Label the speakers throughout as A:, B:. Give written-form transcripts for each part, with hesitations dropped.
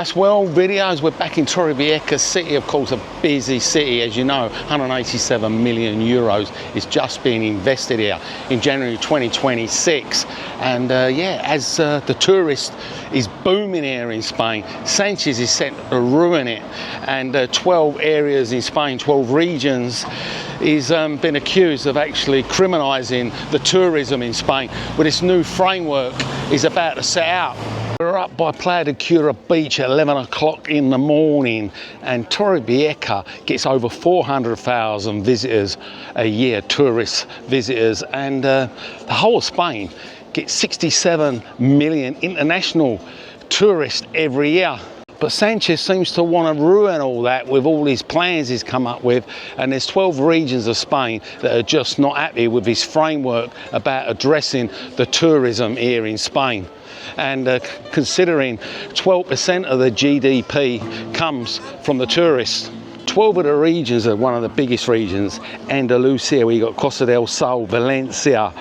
A: Nice world videos. We're back in Torrevieja city, of course, a busy city, as you know. 187 million euros is just being invested here in January 2026. And yeah, as the tourist is booming here in Spain, Sánchez is set to ruin it. And 12 areas in Spain, 12 regions, he's been accused of actually criminalising the tourism in Spain. With this new framework he's about to set out. We're up by Playa de Cura beach at 11 o'clock in the morning, and Torrevieja gets over 400,000 visitors a year, tourist visitors, and the whole of Spain gets 67 million international tourists every year. But Sánchez seems to want to ruin all that with all these plans he's come up with, and there's 12 regions of Spain that are just not happy with his framework about addressing the tourism here in Spain. And considering 12% of the GDP comes from the tourists, 12 of the regions are one of the biggest regions. Andalusia, where you've got Costa del Sol, Valencia,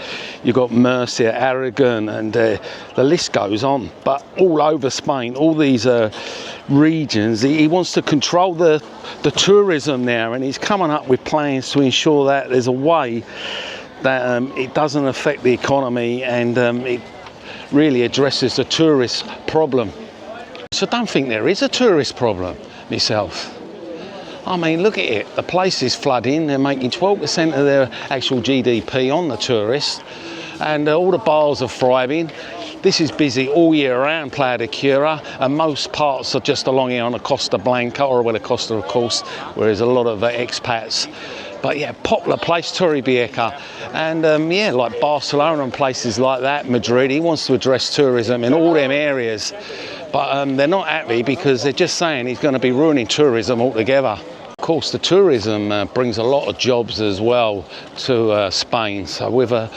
A: you've got Murcia, Aragon, and the list goes on. But all over Spain, all these regions, he wants to control the tourism now, and he's coming up with plans to ensure that there's a way that it doesn't affect the economy, and it really addresses the tourist problem. So I don't think there is a tourist problem myself. I mean, look at it, the place is flooding, they're making 12% of their actual GDP on the tourists, and all the bars are thriving. This is busy all year round, Playa de Cura, and most parts are just along here on the Costa Blanca, or where the Costa, of course, where there's a lot of expats. But yeah, popular place, Torrevieja, and yeah, like Barcelona and places like that, Madrid. He wants to address tourism in all them areas, but they're not happy because they're just saying he's going to be ruining tourism altogether. Of course, the tourism brings a lot of jobs as well to Spain. So with a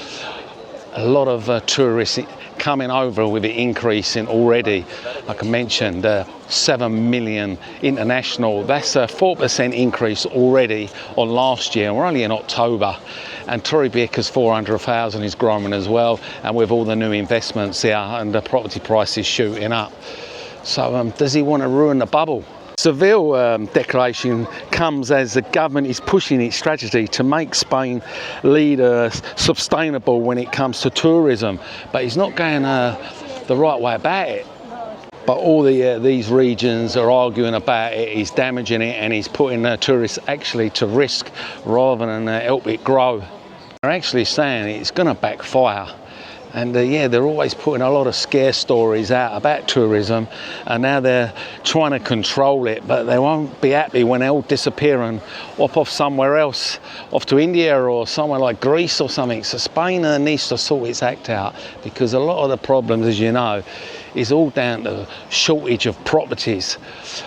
A: lot of tourists coming over, with the increase in already, like I mentioned, 7 million international. That's a 4% increase already on last year, and we're only in October. And Torrevieja's 400,000 is growing as well, and with all the new investments here and the property prices shooting up. So does he want to ruin the bubble? Seville declaration comes as the government is pushing its strategy to make Spain leader sustainable when it comes to tourism, but he's not going the right way about it. But all these regions are arguing about it, he's damaging it, and he's putting tourists actually to risk rather than help it grow. They're actually saying it's going to backfire. And yeah, they're always putting a lot of scare stories out about tourism, and now they're trying to control it, but they won't be happy when they all disappear and off somewhere else, off to India or somewhere like Greece or something. So Spain needs to sort its act out, because a lot of the problems, as you know, is all down to shortage of properties.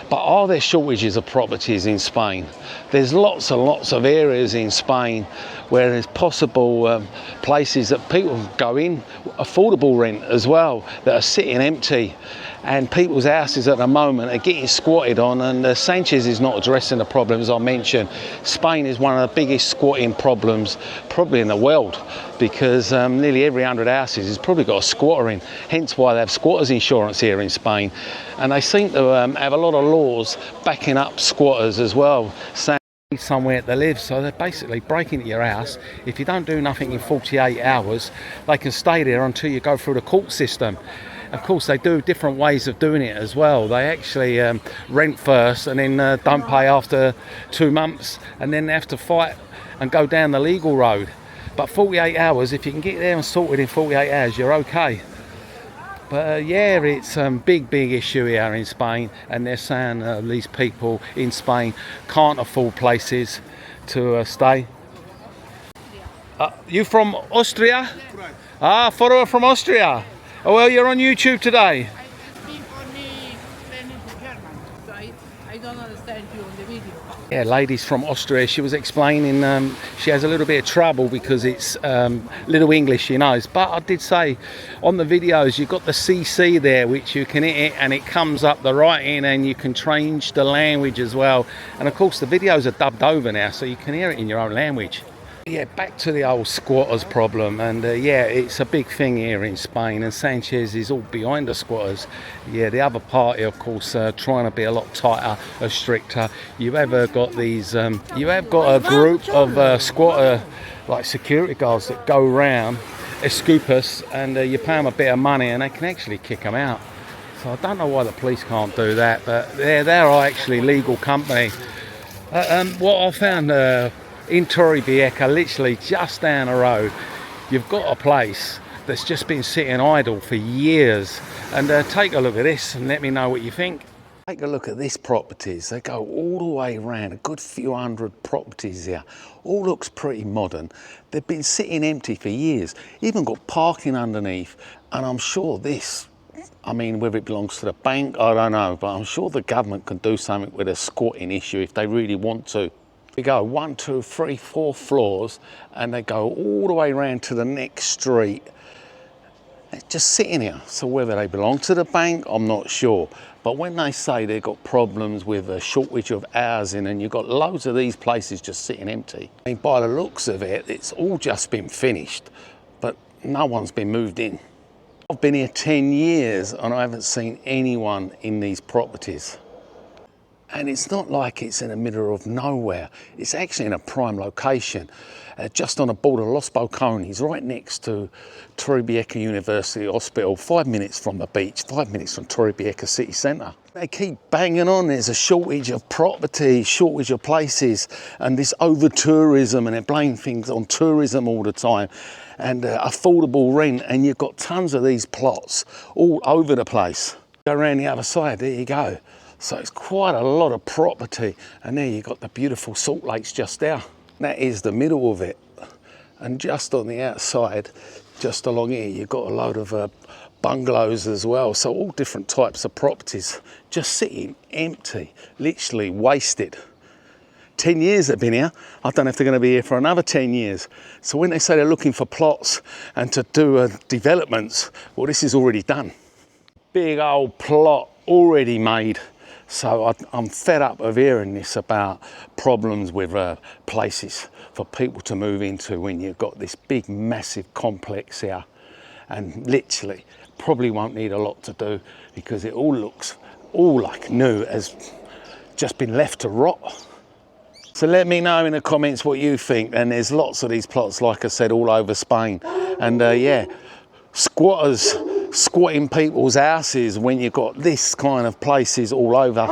A: But are there shortages of properties in Spain? There's lots and lots of areas in Spain where there's possible places that people go in, affordable rent as well, that are sitting empty, and people's houses at the moment are getting squatted on, and Sánchez is not addressing the problems I mentioned. Spain is one of the biggest squatting problems probably in the world, because nearly every 100 houses has probably got a squatter in, hence why they have squatters insurance here in Spain. And they seem to have a lot of laws backing up squatters as well, saying somewhere to live. So they're basically breaking into your house. If you don't do nothing in 48 hours, they can stay there until you go through the court system. Of course, they do different ways of doing it as well. They actually rent first, and then don't pay after 2 months, and then they have to fight and go down the legal road. But 48 hours, if you can get there and sort it in 48 hours, you're okay. But yeah, it's a big issue here in Spain, and they're saying these people in Spain can't afford places to stay. You from Austria?
B: Right.
A: Ah, follower from Austria. Oh, well, you're on YouTube today.
B: I speak only Spanish and German, so I don't understand you on the video.
A: Yeah, ladies from Austria, she was explaining she has a little bit of trouble because it's little English she knows. But I did say on the videos you've got the CC there, which you can hit it and it comes up the writing, and you can change the language as well. And of course the videos are dubbed over now, so you can hear it in your own language. Yeah, back to the old squatters problem, and yeah, it's a big thing here in Spain, and Sanchez is all behind the squatters. Yeah, the other party, of course, trying to be a lot tighter, stricter. You have got these, you have got a group of squatter, like security guards that go round, escoopas, and you pay them a bit of money and they can actually kick them out. So I don't know why the police can't do that, but they're actually legal company. What I found in Torrevieja, literally just down the road, you've got a place that's just been sitting idle for years. And take a look at this and let me know what you think. Take a look at these properties. They go all the way around, a good few hundred properties here. All looks pretty modern. They've been sitting empty for years. Even got parking underneath. And I'm sure this, I mean, whether it belongs to the bank, I don't know, but I'm sure the government can do something with a squatting issue if they really want to. They go 1, 2, 3, 4 floors, and they go all the way around to the next street. They're just sitting here. So whether they belong to the bank, I'm not sure. But when they say they've got problems with a shortage of housing and you've got loads of these places just sitting empty, I mean, by the looks of it, it's all just been finished, but no one's been moved in. I've been here 10 years and I haven't seen anyone in these properties. And it's not like it's in the middle of nowhere. It's actually in a prime location, just on the border of Los Balcones, right next to Torrevieja University Hospital, 5 minutes from the beach, 5 minutes from Torrevieja city centre. They keep banging on, there's a shortage of property, shortage of places, and this over-tourism, and they blame things on tourism all the time, and affordable rent, and you've got tons of these plots all over the place. Go around the other side, there you go. So it's quite a lot of property, and there you've got the beautiful salt lakes just there. That is the middle of it. And just on the outside, just along here, you've got a load of bungalows as well. So all different types of properties, just sitting empty, literally wasted. 10 years they've been here. I don't know if they're going to be here for another 10 years. So when they say they're looking for plots and to do developments, well, this is already done. Big old plot already made. So I'm fed up of hearing this about problems with places for people to move into when you've got this big, massive complex here. And literally, probably won't need a lot to do because it all looks all like new, has just been left to rot. So let me know in the comments what you think. And there's lots of these plots, like I said, all over Spain. And yeah, squatters squatting people's houses when you've got this kind of places all over.